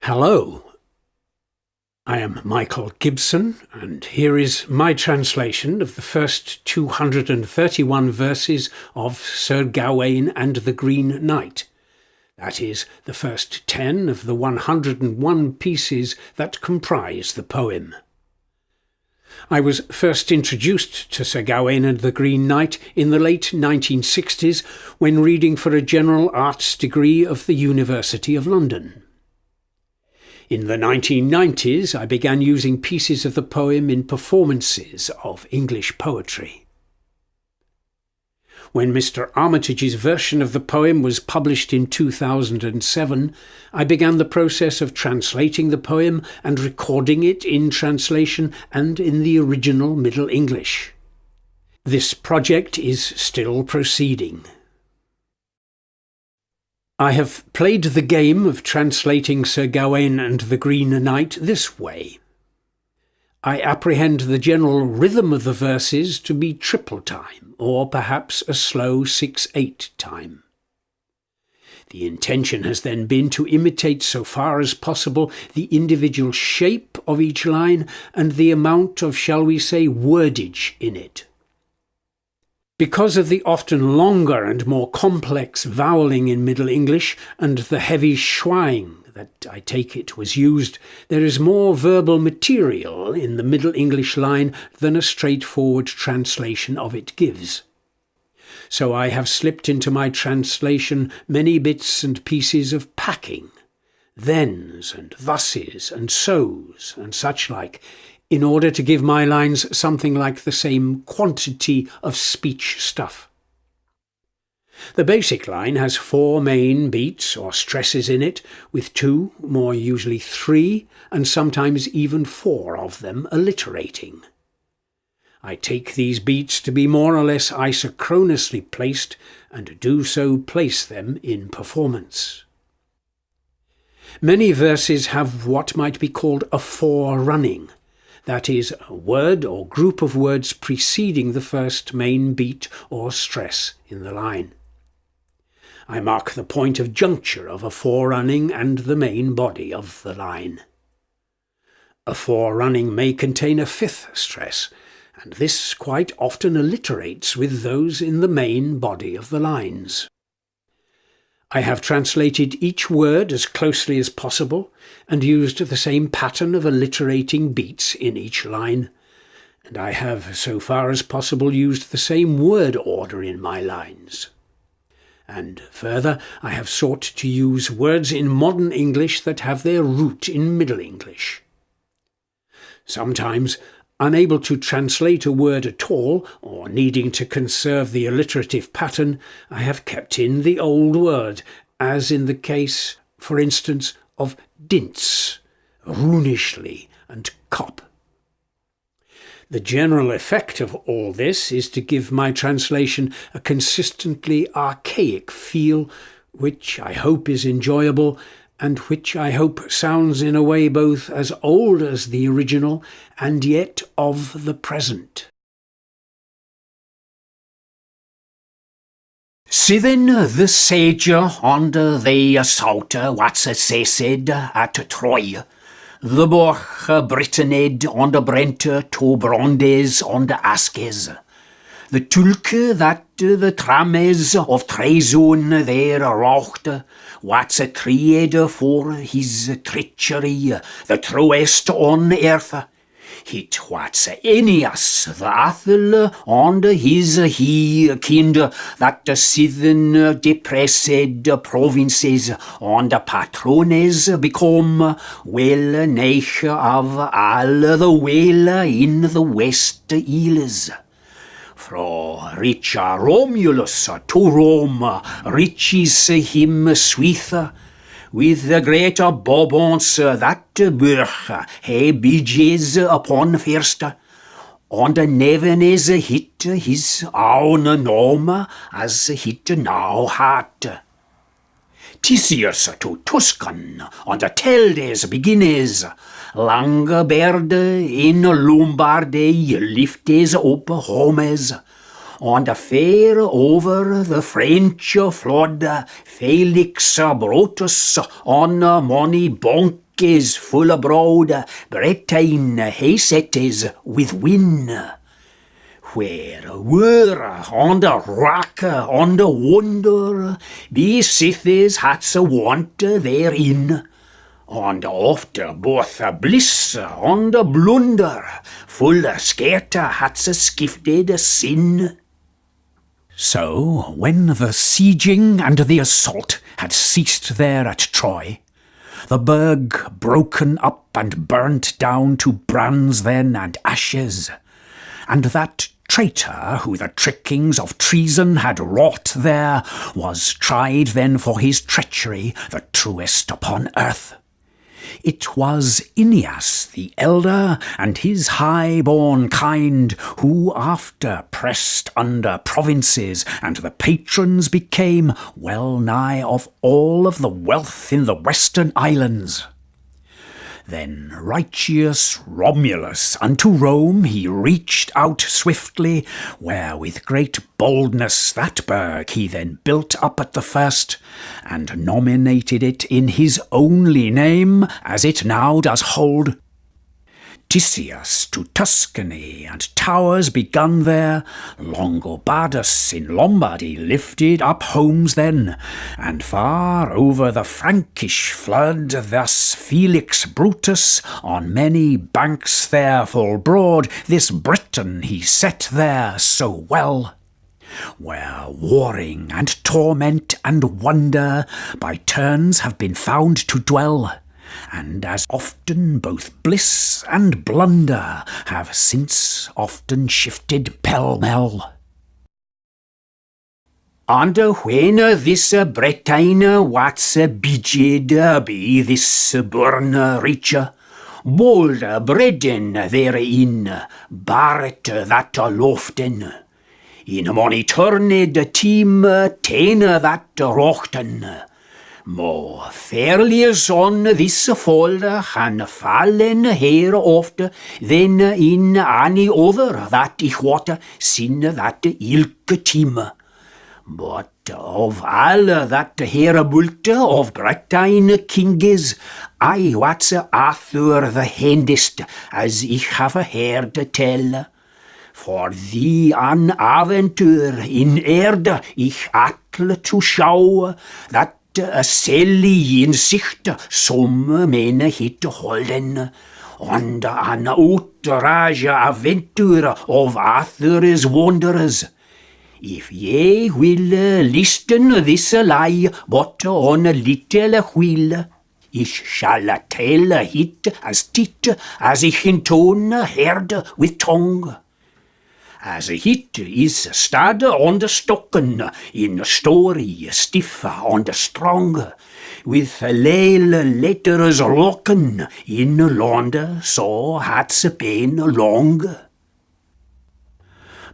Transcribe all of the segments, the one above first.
Hello, I am Michael Gibson, and here is my translation of the first 231 verses of Sir Gawain and the Green Knight. That is, the first 10 of the 101 pieces that comprise the poem. I was first introduced to Sir Gawain and the Green Knight in the late 1960s when reading for a general arts degree of the University of London. In the 1990s, I began using pieces of the poem in performances of English poetry. When Mr. Armitage's version of the poem was published in 2007, I began the process of translating the poem and recording it in translation and in the original Middle English. This project is still proceeding. I have played the game of translating Sir Gawain and the Green Knight this way. I apprehend the general rhythm of the verses to be triple time, or perhaps a slow 6/8 time. The intention has then been to imitate so far as possible the individual shape of each line and the amount of, shall we say, wordage in it. Because of the often longer and more complex vowelling in Middle English and the heavy schwang that I take it was used, there is more verbal material in the Middle English line than a straightforward translation of it gives. So I have slipped into my translation many bits and pieces of packing, thens and thuses and so's and such like, in order to give my lines something like the same quantity of speech stuff. The basic line has 4 main beats or stresses in it, with 2, more usually 3, and sometimes even 4 of them alliterating. I take these beats to be more or less isochronously placed, and do so place them in performance. Many verses have what might be called a forerunning. That is, a word or group of words preceding the first main beat or stress in the line. I mark the point of juncture of a forerunning and the main body of the line. A forerunning may contain a 5th stress, and this quite often alliterates with those in the main body of the lines. I have translated each word as closely as possible and used the same pattern of alliterating beats in each line, and I have, so far as possible, used the same word order in my lines. And further, I have sought to use words in modern English that have their root in Middle English. Sometimes, unable to translate a word at all, or needing to conserve the alliterative pattern, I have kept in the old word, as in the case, for instance, of dints, runishly, and cop. The general effect of all this is to give my translation a consistently archaic feel, which I hope is enjoyable, and which I hope sounds in a way both as old as the original and yet of the present. Sithen the sage on the assault what's said at Troy, the boch Britanid on the Brent to Brondes on the Asques, the tulke that the trames of Trezone there rauchte, what's a tried for his treachery, the truest on earth. Hit what's Aeneas the Athel on his he kind that the Sithen depressed provinces on the patrones become well nigh of all the whale in the west isles. Fro rich Romulus to Rome riches him sweet, with the great bobons that burch he beges upon first, on the nevenes hit his own nome as hit now hat. Tisius to Tuscan on the Teldes beginnes, Langeberd in Lombardy liftes up homes, on the fair over the French flood, Felix Brotus on money bonk is full abroad, Bretagne he settes with win. Where were on the rock, on the wonder, be sithis hats a want therein. On the ofte both a bliss, on the blunder, full scared hats a skifted sin. So, when the sieging and the assault had ceased there at Troy, the burg broken up and burnt down to brands then and ashes, and that traitor who the trickings of treason had wrought there was tried then for his treachery, the truest upon earth. It was Aeneas the elder and his high-born kind, who after pressed under provinces, and the patrons became well nigh of all of the wealth in the western islands. Then righteous Romulus unto Rome he reached out swiftly, where with great boldness that burg he then built up at the first, and nominated it in his only name, as it now does hold. Tisius to Tuscany, and towers begun there, Longobardus in Lombardy lifted up homes then, and far over the Frankish flood thus Felix Brutus on many banks there full broad this Britain he set there so well, where warring and torment and wonder by turns have been found to dwell, and as often both bliss and blunder have since often shifted pell-mell. And when this Bretagne what's bidged be this burn richer, bold bredden therein, barret that loften, in mony turned team ten that rochten, more fairly on this fold han fallen here oft than in any other that ich wot sin that ilke team. But of all that here bult of Bretagne kinges, I what's Arthur the handest, as ich have heard tell. For the an aventur in erde ich atle to show, that a selly in sicht som mene hit holden, and an outrage aventur of Arthur's wonders. If ye will listen this lie, but on a little while, ich shall tell it as tit as ich in tone heard with tongue. As it is stad on the stocken, in story stiff on the strong, with leil letters locken, in Londe so hat's been long.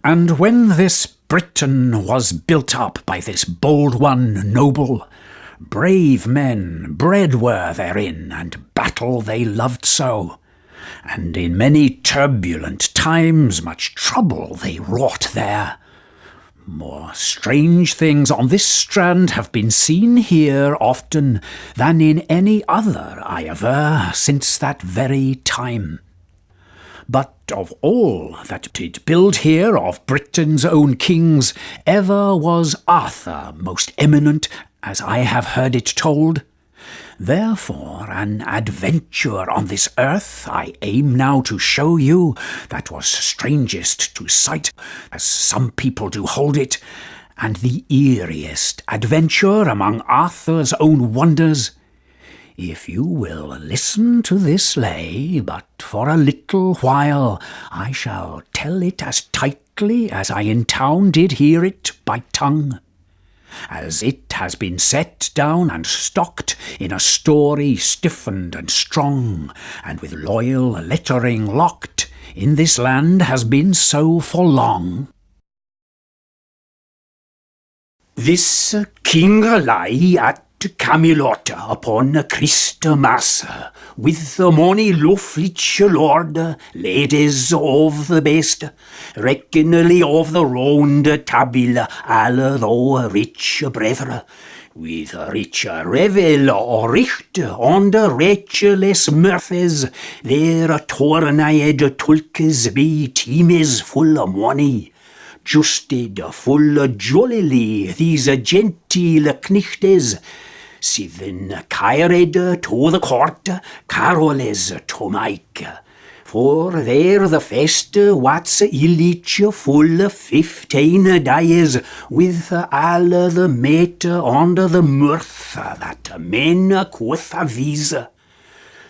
And when this Britain was built up by this bold one noble, brave men bred were therein, and battle they loved so, and in many turbulent times much trouble they wrought there. More strange things on this strand have been seen here often than in any other I aver since that very time. But of all that did build here of Britain's own kings, ever was Arthur most eminent, as I have heard it told. Therefore an adventure on this earth I aim now to show you, that was strangest to sight, as some people do hold it, and the eeriest adventure among Arthur's own wonders. If you will listen to this lay but for a little while, I shall tell it as tightly as I in town did hear it by tongue, as it has been set down and stocked in a story stiffened and strong, and with loyal lettering locked, in this land has been so for long. This king lie at Camelot upon Christmas, with the mony loflich lord, ladies of the best, reckonly of the round table, all though rich brethren, with rich revel or richt on the richless mirthes, their tornayed tulkes be teames full of money. Justed full jollily these genteel knichtes, sithen kyred to the court, caroles to make. For there the fest what's illich full 15 days, with all the mate under the mirth that men quoth avise.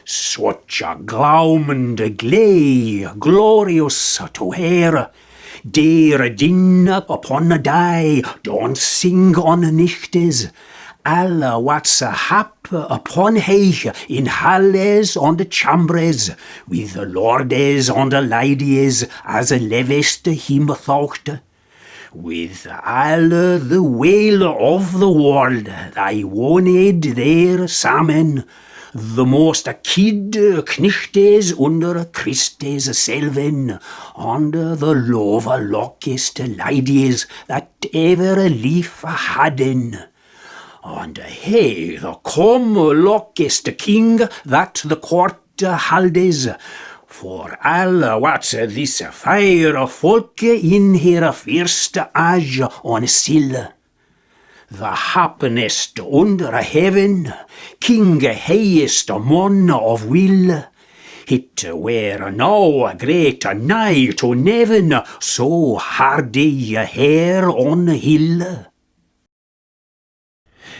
Such a glaumend gley, glorious to hear, dear din upon a day, dancing on nichtes, all what's hap upon heich in halles on the chambres, with the lordes on the ladies, as levest him thought. With all the wail of the world, they wanted their samen, the most kid knichtes under Christes selven, under the lovelockest ladies that ever lief hadden. And hey, the comlockest king that the court haldes, for all what's this fire folk in her first age on sill. The happiest under heaven, king highest mon of will, it were no great nigh to neven, so hardy hair on hill.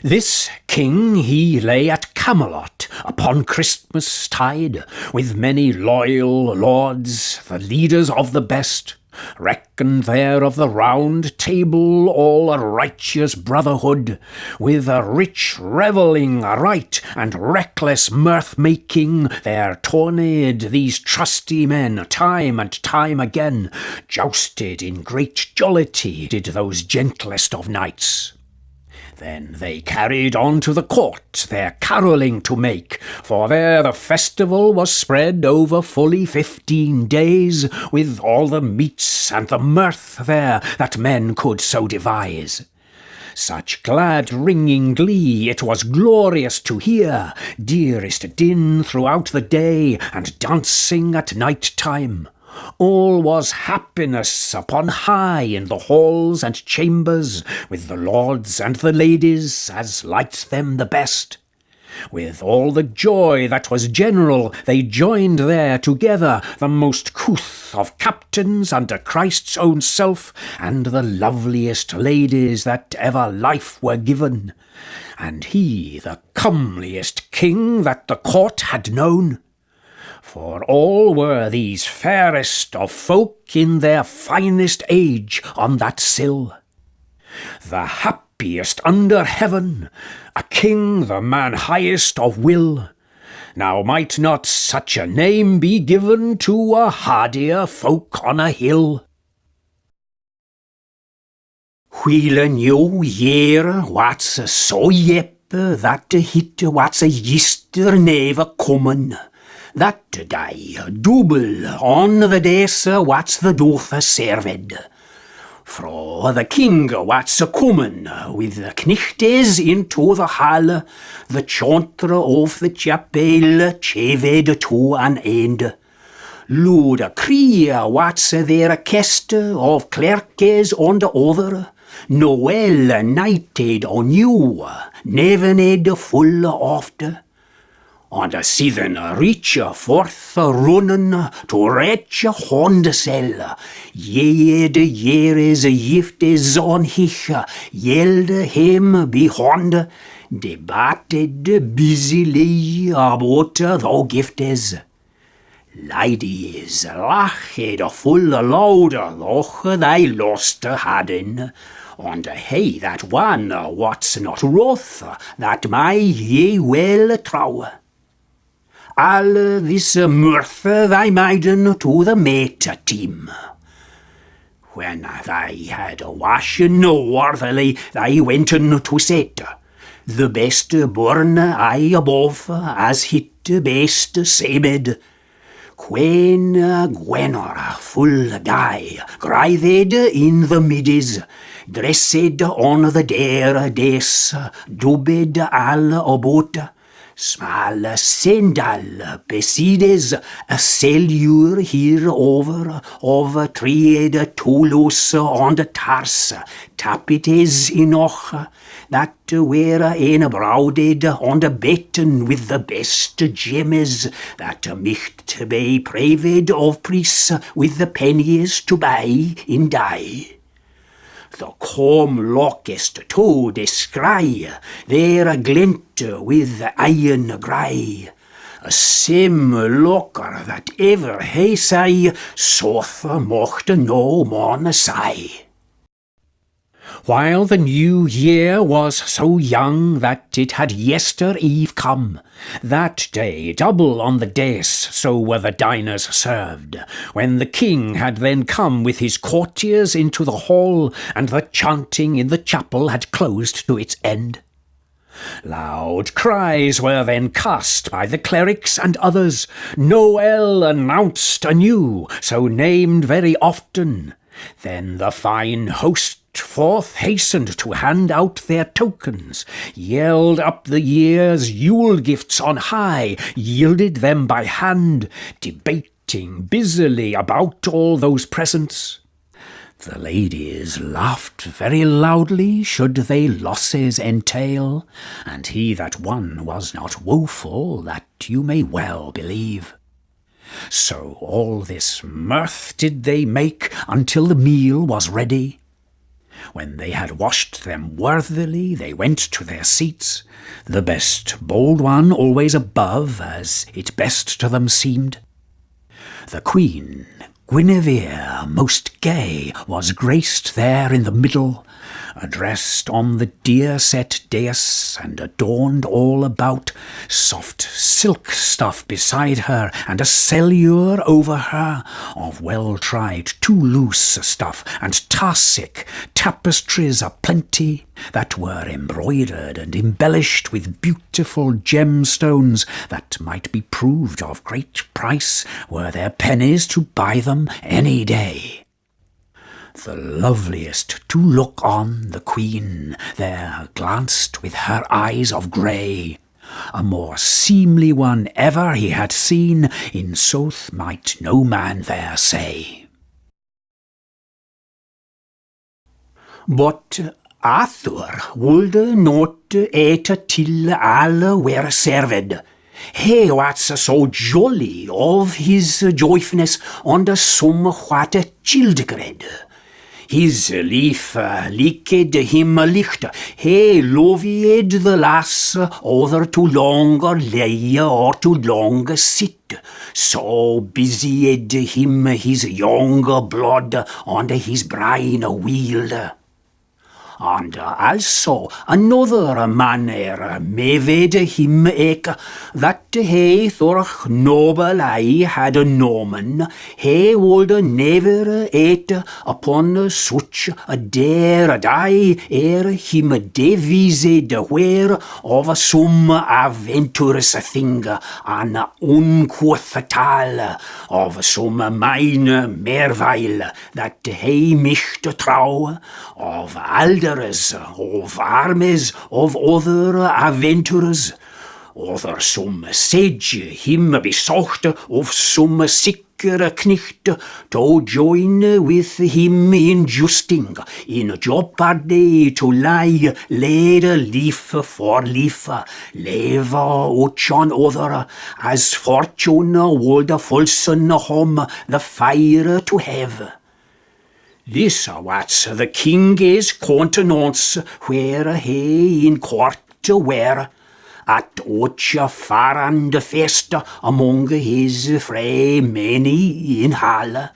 This king he lay at Camelot upon Christmas tide, with many loyal lords, the leaders of the best, reckoned there of the round table all a righteous brotherhood, with a rich revelling right and reckless mirth-making there tourneyed these trusty men time and time again, jousted in great jollity did those gentlest of knights. Then they carried on to the court their carolling to make, for there the festival was spread over fully 15 days, with all the meats and the mirth there that men could so devise. Such glad ringing glee it was glorious to hear, dearest din throughout the day, and dancing at night time. All was happiness upon high in the halls and chambers, with the lords and the ladies, as liked them the best. With all the joy that was general, they joined there together the most couth of captains under Christ's own self, and the loveliest ladies that ever life were given, and he the comeliest king that the court had known. For all were these fairest of folk in their finest age on that sill. The happiest under heaven, a king the man highest of will. Now might not such a name be given to a hardier folk on a hill? Wheel a new year what's so yep that hit what's a yister never common. That day double on the days what's the doth served. Fro the king what's comen with the knichtes into the hall, the chantre of the chapel chaved to an end. Lude crie what's their kest of clerkes on the other, Noel nighted on you, nevened full oft. And sithen reach forth runnen to reach hondesel, jede yeres giftes on hich, yelde him behond, debated busily about thou giftes. Ladies lached full loud, though they lost hadden, and hey that one what's not wroth, that may ye well trow. All this mirth they maiden to the mate team. When they had washen worthily, they went to set. The best born aye above, as hit best semed. Queen Gwenor full gay, grived in the middies, dressed on the dare days, dubbed all about, small sandal besides a cellure here over treed Toulouse on the tars, tapetes enoch, that were enbrowded on the betten with the best gemmes, that micht be praved of priests with the pennies to buy in dye. The comb lockest to descry, there glint with iron grey, a sim locker that ever he say, soth mocht no mon say. While the new year was so young that it had yester eve come, that day double on the days, so were the diners served, when the king had then come with his courtiers into the hall, and the chanting in the chapel had closed to its end. Loud cries were then cast by the clerics and others, Noel announced anew, so named very often. Then the fine host forth hastened to hand out their tokens, yelled up the year's Yule gifts on high, yielded them by hand, debating busily about all those presents. The ladies laughed very loudly, should they losses entail, and he that won was not woeful, that you may well believe. So all this mirth did they make until the meal was ready. When they had washed them worthily, they went to their seats, the best bold one always above, as it best to them seemed. The queen, Guinevere, most gay, was graced there in the middle, addressed on the dear-set dais, and adorned all about, soft silk stuff beside her, and a cellure over her, of well-tried Toulouse stuff, and tarsic tapestries a-plenty, that were embroidered and embellished with beautiful gemstones, that might be proved of great price, were there pennies to buy them any day. The loveliest to look on, the queen, there glanced with her eyes of grey. A more seemly one ever he had seen, in sooth might no man there say. But Arthur would not eat till all were served. He was so jolly of his joyfulness on the somewhat childred. His lief liked him licht, he loved the lass, other to longer lay or to longer sit. So busied him his younger blood on his brain wheel. And also another manner made him eke, that he through noble I had known, he would never eat upon such a dare die ere him devised where of some adventurous thing, an unquoth tal, of some mine merveil, that he micht trow, of of armies, of other adventurers, other some sage him besought of some sicker knicht to join with him in justing, in jeopardy to lie laid leaf for leaf, leve each on other, as fortune would falsen home the fire to have. This was the king's countenance where he in court were, at each farand fest among his fray many in hall.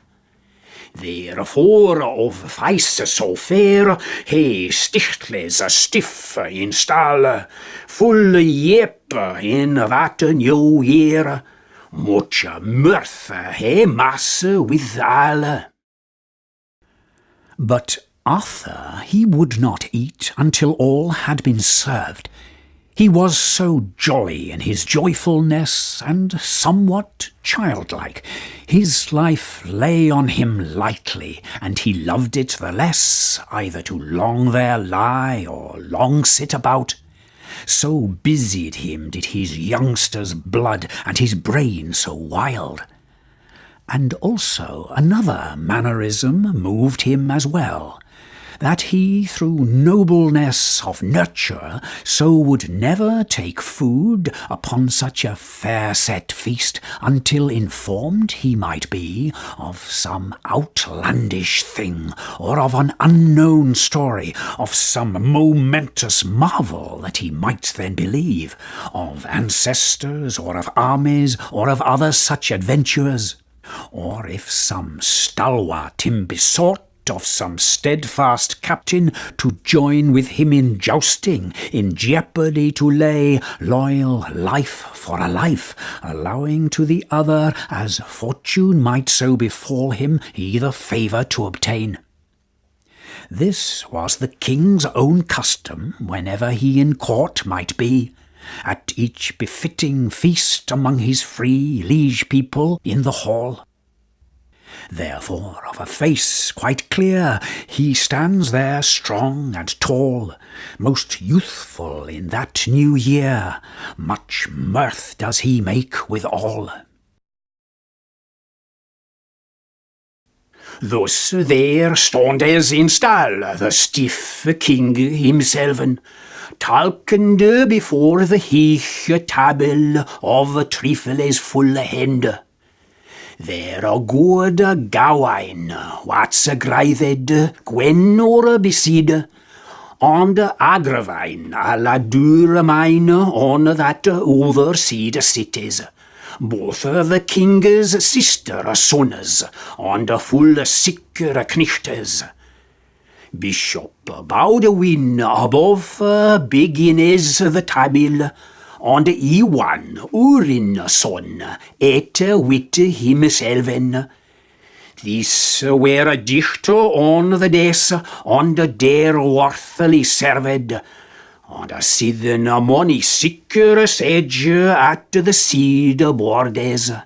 Therefore of face so fair, he stichtles stiff in stall, full yep in that new year, much mirth he mass withal. But Arthur he would not eat until all had been served. He was so jolly in his joyfulness, and somewhat childlike. His life lay on him lightly, and he loved it the less, either to long there lie, or long sit about. So busied him did his youngster's blood, and his brain so wild. And also another mannerism moved him as well, that he through nobleness of nurture so would never take food upon such a fair-set feast until informed he might be of some outlandish thing, or of an unknown story, of some momentous marvel that he might then believe, of ancestors, or of armies, or of other such adventures. Or if some stalwart him besought of some steadfast captain to join with him in jousting, in jeopardy to lay loyal life for a life, allowing to the other, as fortune might so befall him, either favour to obtain. This was the king's own custom whenever he in court might be, at each befitting feast among his free liege people in the hall. Therefore of a face quite clear he stands there strong and tall, most youthful in that new year, much mirth does he make with all. Thus there stondes in stall the stiff king himselven, talkende before the heche table of trifles full hende. There a good Gawain, what's a greithed, Gwen or beside, and Agravine a la dure mine on that other side cities. Both the king's sister sons, and full sicker knichtes. Bishop Baudewin above begins the table, and Iwan Urin son, et wit himselven. These were a dichter on the des, and der worthily served, and a sithen money sicker sage at the sideboardes.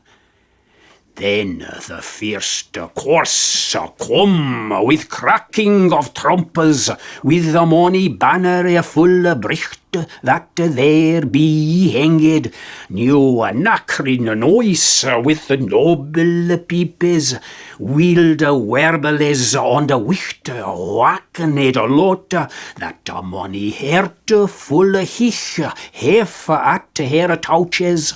Then the first course come with cracking of trumpets, with the money banner full bricht, that there be hanged, new nacrin noise with the noble pipes, wild werbeles on the wicht, wakened lot, that the money hert full hich, half at her touches.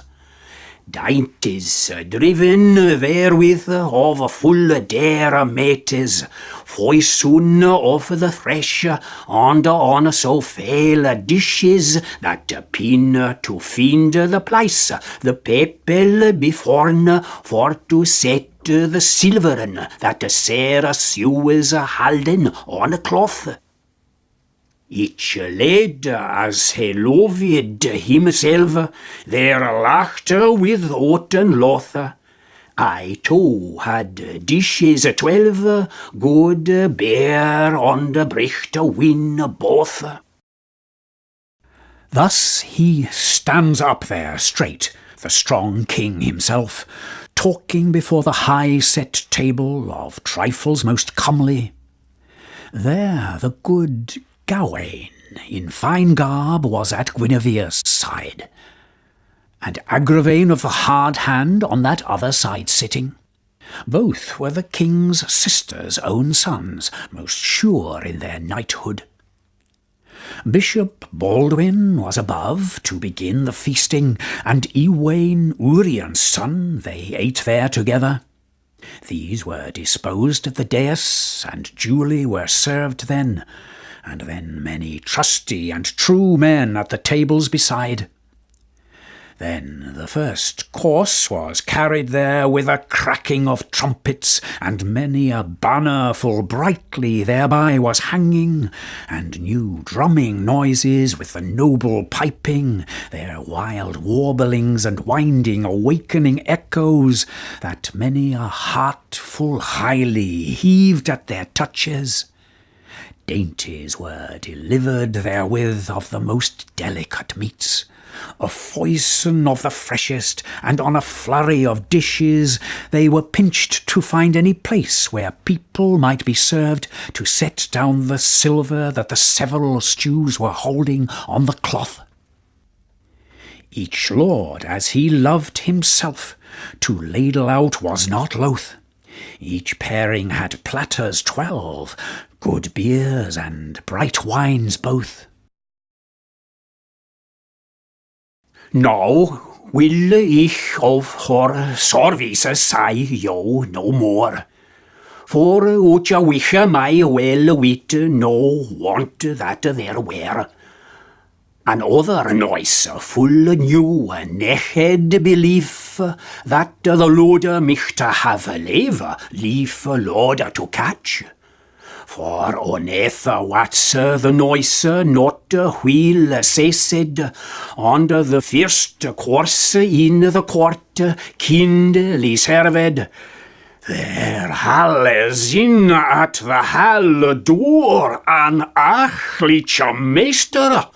Dainties driven therewith of full dare mates, foison of the fresh, and on so fail dishes that pin to find the place, the people beforn, for to set the silveren that Sarah sews halden on a cloth. Each lad as he loved himself, their laughter with oaten loth. I too had dishes 12, good bear on the bricht win both. Thus he stands up there straight, the strong king himself, talking before the high-set table of trifles most comely. There the good Gawain in fine garb was at Guinevere's side, and Agravain of the hard hand on that other side sitting. Both were the king's sister's own sons, most sure in their knighthood. Bishop Baldwin was above to begin the feasting, and Ewain Urien's son they ate there together. These were disposed at the dais, and duly were served then, and then many trusty and true men at the tables beside. Then the first course was carried there with a cracking of trumpets, and many a banner full brightly thereby was hanging, and new drumming noises with the noble piping, their wild warblings and winding awakening echoes, that many a heart full highly heaved at their touches. dainties were delivered therewith of the most delicate meats, a foison of the freshest, and on a flurry of dishes they were pinched to find any place where people might be served to set down the silver that the several stews were holding on the cloth. Each lord, as he loved himself, to ladle out was not loath. Each pairing had platters 12, good beers and bright wines both. Now will ich of her services say yo no more. For ucha wisha my well wit no want that there were. Another noise full new neched belief that the Lord mich to have leave Lord to catch. For oneth what's the noise not wheel said under the first course in the court kindly served. There halles in at the hall door an achliche meester,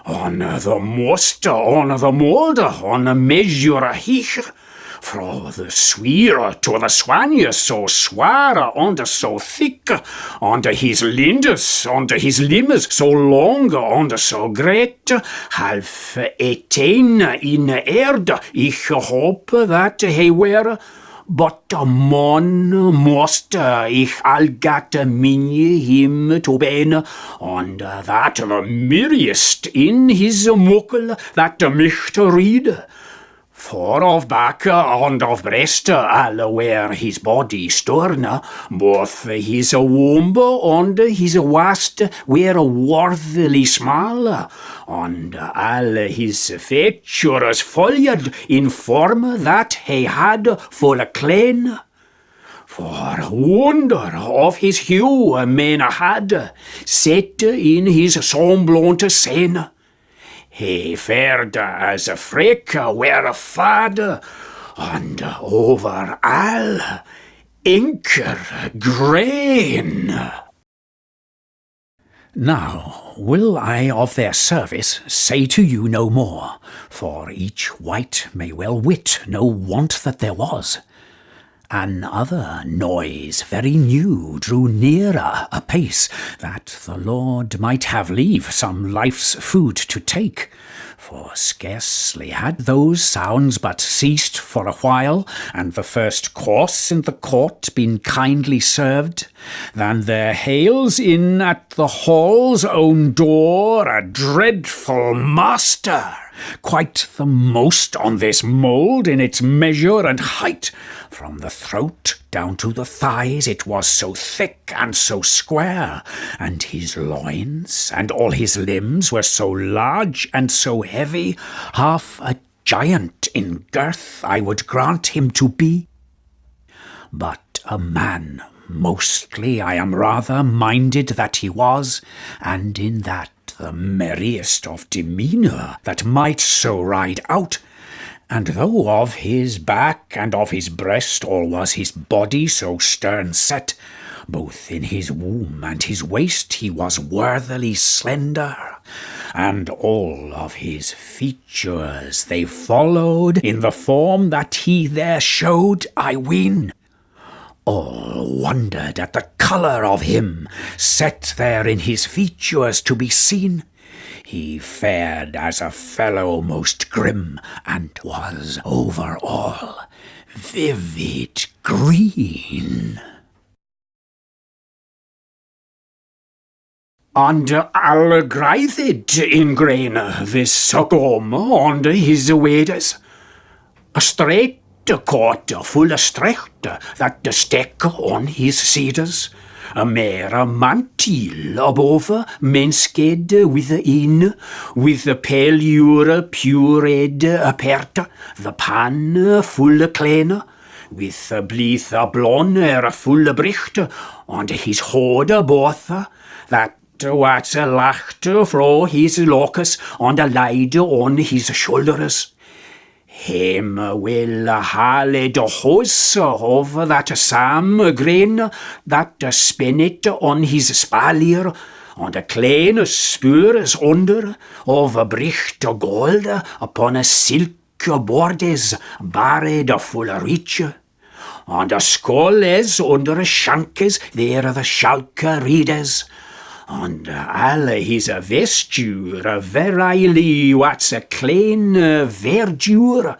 on the most, on the mold, on the measure hier, fra the sweer to the swanje so sware, and so thick, and his lindes, and his limbs so long, and so great, half etain in erd, ich hope that he were, but mon most ich algat minje him to ben, and that the merriest in his muckle that mich to read. For of back and of breast all where his body storn, both his womb and his waist were worthily small, and all his features followed in form that he had full clean. For wonder of his hue men had set in his semblant scene. He fared as a freak were fad, and over all inker grain. Now will I of their service say to you no more, for each wight may well wit no want that there was. An other noise very new drew nearer apace, that the Lord might have leave some life's food to take. For scarcely had those sounds but ceased for a while, and the first course in the court been kindly served, than there hails in at the hall's own door a dreadful master, quite the most on this mould in its measure and height. From the throat down to the thighs it was so thick and so square, and his loins and all his limbs were so large and so heavy, half a giant in girth I would grant him to be. But a man mostly I am rather minded that he was, and in that the merriest of demeanour that might so ride out. And though of his back and of his breast all was his body so stern set, both in his womb and his waist he was worthily slender, and all of his features they followed in the form that he there showed, I ween. All wondered at the colour of him, set there in his features to be seen. He fared as a fellow most grim, and was over all vivid green. And all grithed in grain this gom on his waders. A straight coat full of strecht that stek on his cedars. A mere mantil above, mensked within, with the pelure pured apert, the pan full clean, with the blithe blonner full bricht, and his hood both, that was lacht fro his locus, and laid on his shoulders. Him will hale de hose of that sam grain that spinnet on his spalier, and a kleine spures onder of a bricht o gold upon a silk bordes bare de fulle riche. And a skolles under a shankes there the shalke reades. And alle his vesture verily what's a klein verdure.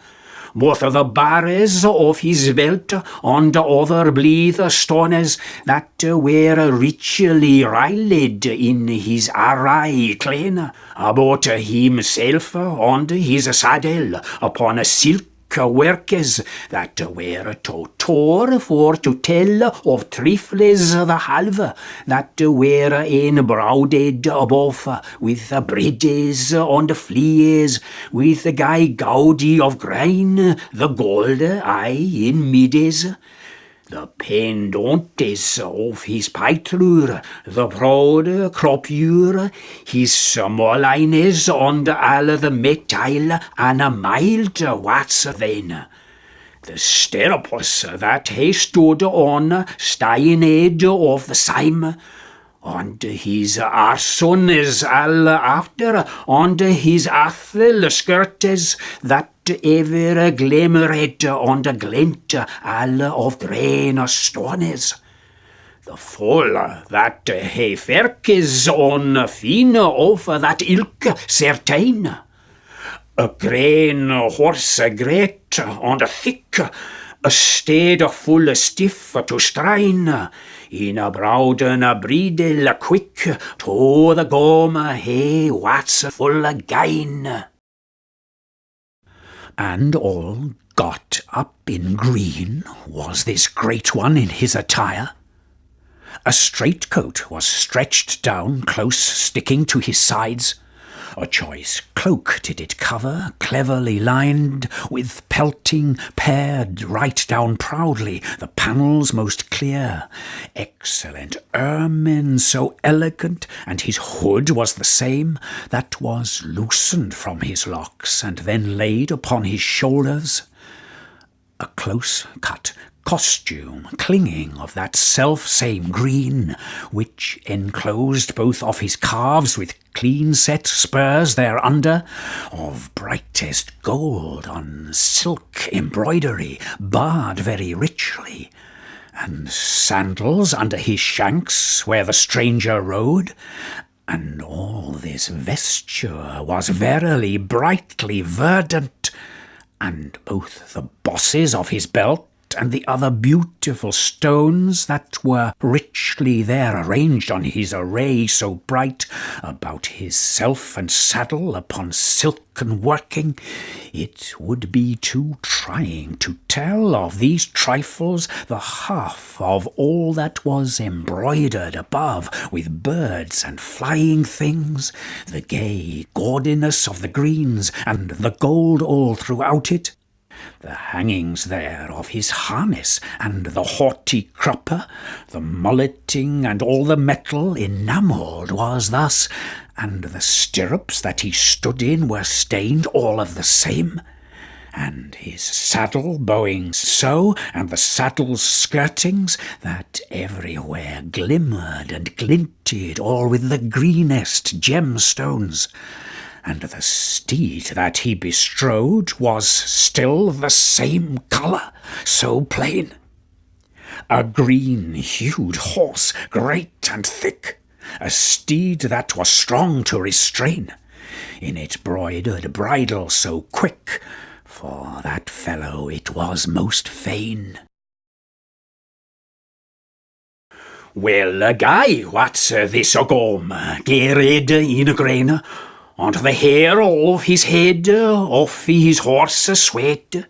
Both of the barres of his belt and the other blithe stones that were richly riled in his array clean, about himself and his saddle upon a silk workes that were to tore for to tell of trifles the halve that were embroidered above with the breedes and the fleas with the gay gaudy of grain the gold in middes. The pendantes of his peitrur, the proud cropure, his smolines and all the metal and a mild what's then. The stirrupus that he stood on steined of the same, and his arson is all after, and his athel skirtes that ever glimmered and glint all of grain stones. The full that he ferkes on fine of that ilk certain. A grain horse great and thick, a steed full stiff to strain, in a brouden bridle quick, to the gome he what's full gain. And all got up in green was this great one in his attire. A straight coat was stretched down close sticking to his sides. A choice cloak did it cover, cleverly lined, with pelting pared right down proudly, the panels most clear. Excellent ermine so elegant, and his hood was the same, that was loosened from his locks, and then laid upon his shoulders. A close-cut costume clinging of that self-same green, which enclosed both of his calves with clean-set spurs thereunder, of brightest gold on silk embroidery, barred very richly, and sandals under his shanks where the stranger rode, and all this vesture was verily brightly verdant, and both the bosses of his belt and the other beautiful stones that were richly there arranged on his array so bright about his self and saddle upon silken working, it would be too trying to tell of these trifles the half of all that was embroidered above with birds and flying things, the gay gaudiness of the greens and the gold all throughout it, the hangings there of his harness, and the haughty crupper, the mulleting, and all the metal enamelled was thus, and the stirrups that he stood in were stained all of the same, and his saddle bowing so, and the saddle's skirtings, that everywhere glimmered and glinted all with the greenest gemstones. And the steed that he bestrode was still the same colour, so plain. A green-hued horse, great and thick, a steed that was strong to restrain, in it broidered bridle so quick, for that fellow it was most fain. Well, Guy, what's this agom, geared in a grain? And the hair of his head, off his horse sweat,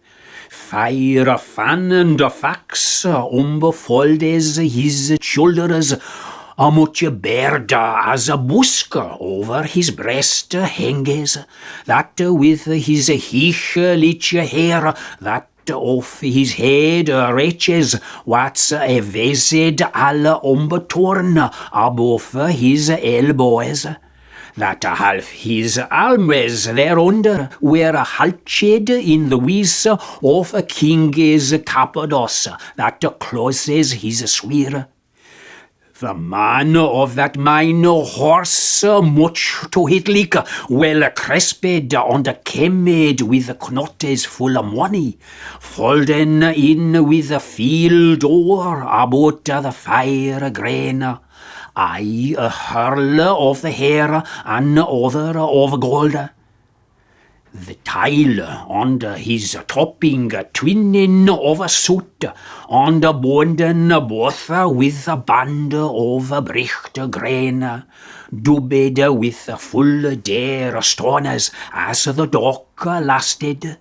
fire fan and fax, befoldes his shoulders, a much baird as a busk over his breast hanges, that with his lich hair, that off his head reaches, what's vested all torn above his elbows. That half his arms thereunder were halched in the wise of a king's capados, that closes his swere. The man of that mine horse much to hit like, well cresped and kemmed with knottes full of money, folden in with a field o'er about the fire grain. I a hurl of the hair and other of gold. The tile under his topping twinning of a suit, and bonden both with a band of bricht grain, dubbed with full dare stones as the dock lasted.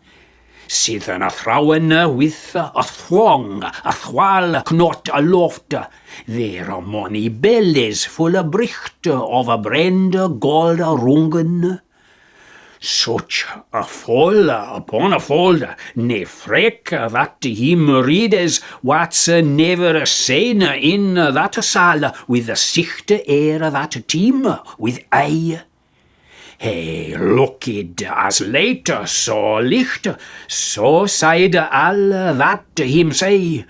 Sithen a throwen with a throng, a thwal knot aloft, their money bellies full of bricht of a brand gold rungen. Such a fall upon a fold, ne freck that him reades what's never seen in that saal with the sicht air that team with eye. He looked as late, so licht, so said all that him say.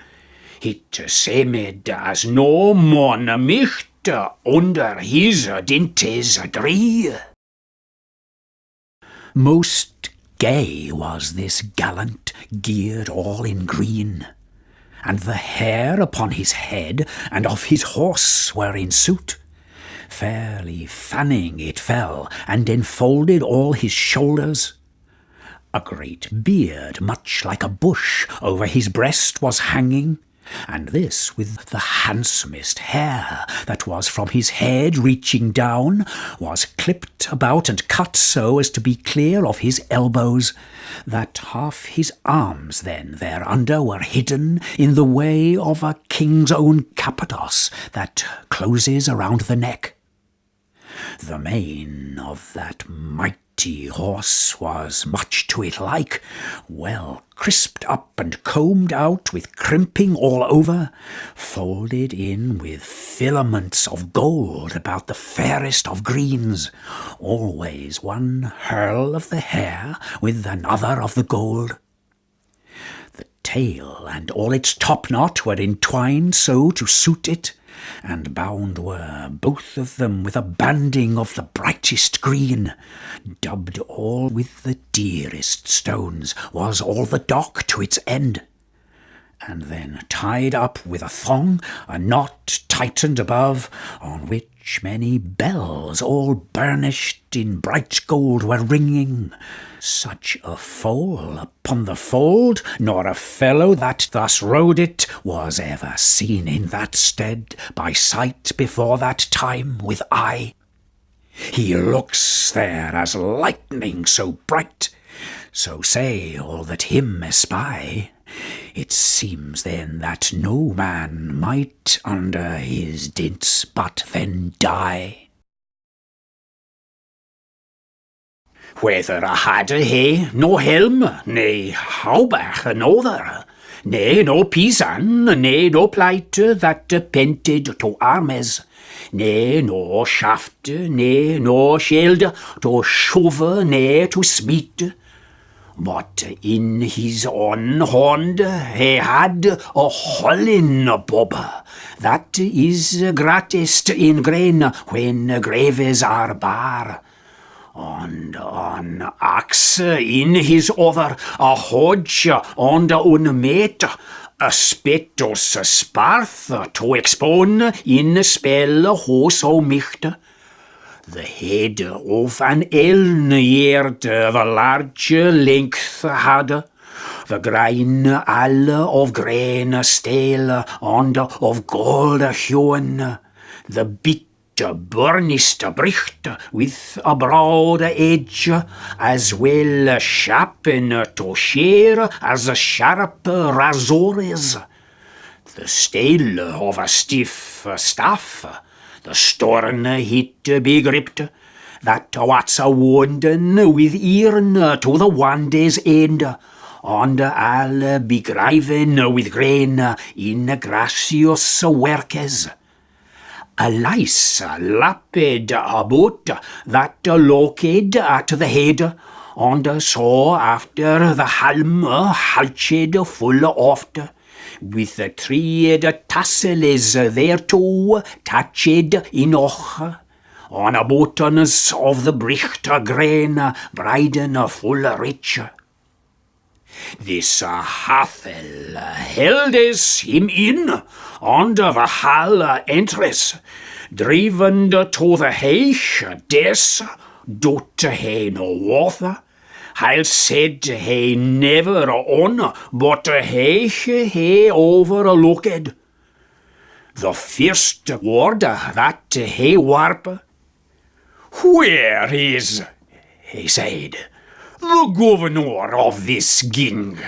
It seemed as no mon micht under his dintes dree. Most gay was this gallant, geared all in green, and the hair upon his head and of his horse were in suit. Fairly fanning it fell, and enfolded all his shoulders. A great beard, much like a bush, over his breast was hanging, and this with the handsomest hair that was from his head reaching down, was clipped about and cut so as to be clear of his elbows, that half his arms then thereunder were hidden in the way of a king's own capados that closes around the neck. The mane of that mighty horse was much to it like, well crisped up and combed out with crimping all over, folded in with filaments of gold about the fairest of greens, always one hurl of the hair with another of the gold. The tail and all its topknot were entwined so to suit it, and bound were both of them with a banding of the brightest green, dubbed all with the dearest stones was all the dock to its end, and then tied up with a thong, a knot tightened above, on which many bells all burnished in bright gold were ringing. Such a foal upon the fold, nor a fellow that thus rode it was ever seen in that stead by sight before that time with eye. He looks there as lightning so bright, so say all that him espy. It seems then that no man might under his dints but then die. Whether had he no helm, ne hauberk nother, ne no pisan, ne no plate that pented to armes, ne no shaft, ne no shield to shove, ne to smite. But in his own hand he had a hollin bob, that is greatest in grain when graves are bar. And an axe in his other, a hodge and un mate, a spetus sparth to expone in spell ho so micht. The head of an eln yeard the large length had, the grain all of grain stale and of gold hewn, the bit burnist bricht with a broad edge, as well sharpen to shear as a sharp razor is. The stale of a stiff staff, the storn hit begripped, that what's a wonden with earn to the wande's end, and all begraven with grain in gracious workes. A lice lapped about that located at the head, and so after the halm halched full oft, with the treed tassels thereto touched in och, on a buttons of the brichter grain briden full rich. This hathel heldes him in under the hall entrance, driven to the heich des dotte he no water, Heil said he never on, but he overlooked. The first word that he warp, "Where is," he said, "the governor of this king?"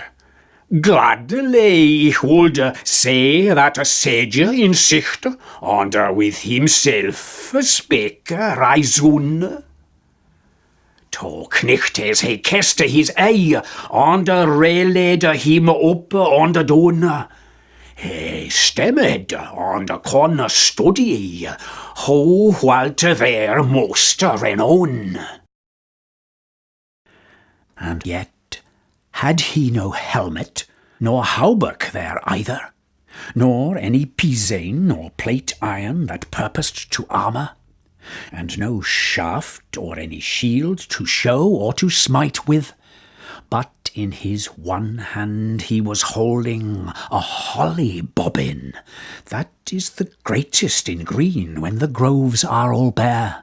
Gladly ich would say that a sage in sicht, and with himself spake Reisun. To knichtes he kissed his eye, and raylaid him up on the done. He stemmed and con study, who walt there most renown. And yet had he no helmet, nor hauberk there either, nor any pisane or plate iron that purposed to armour, and no shaft or any shield to show or to smite with, but in his one hand he was holding a holly bobbin, that is the greatest in green when the groves are all bare,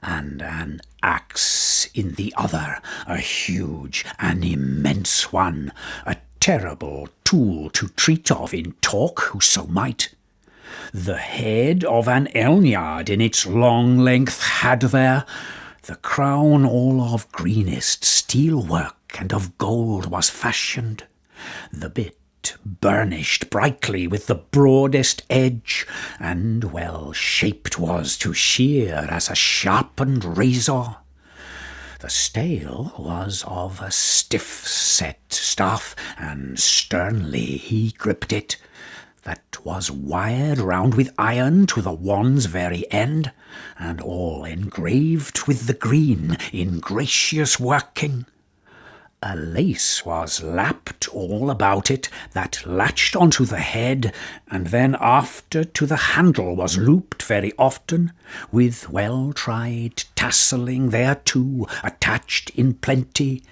and an axe in the other, a huge and immense one, a terrible tool to treat of in talk whoso might. The head of an elnyard in its long length had there, the crown all of greenest steel work and of gold was fashioned, the bit burnished brightly with the broadest edge, and well shaped was to shear as a sharpened razor. The stale was of a stiff-set staff, and sternly he gripped it, that was wired round with iron to the wand's very end, and all engraved with the green in gracious working. A lace was lapped all about it, that latched onto the head, and then after to the handle was looped very often, with well-tried tasselling thereto attached in plenty,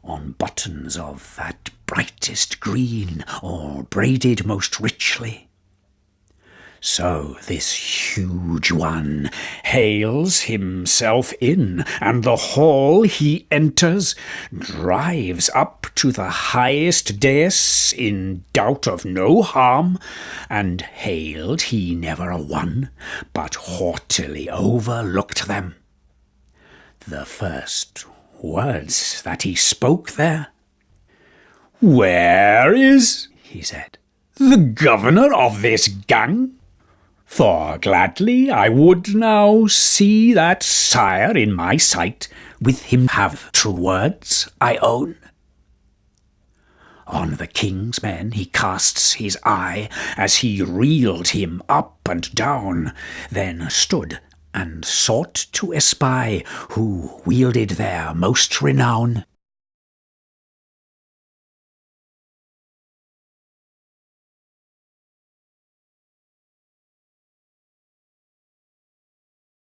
on buttons of that brightest green, all braided most richly. So this huge one hails himself in, and the hall he enters, drives up to the highest dais in doubt of no harm, and hailed he never a one, but haughtily overlooked them. The first words that he spoke there, "Where is," he said, "the governor of this gang? For gladly I would now see that sire in my sight, with him have true words, I own." On the king's men he casts his eye, as he reeled him up and down, then stood and sought to espy who wielded there most renown.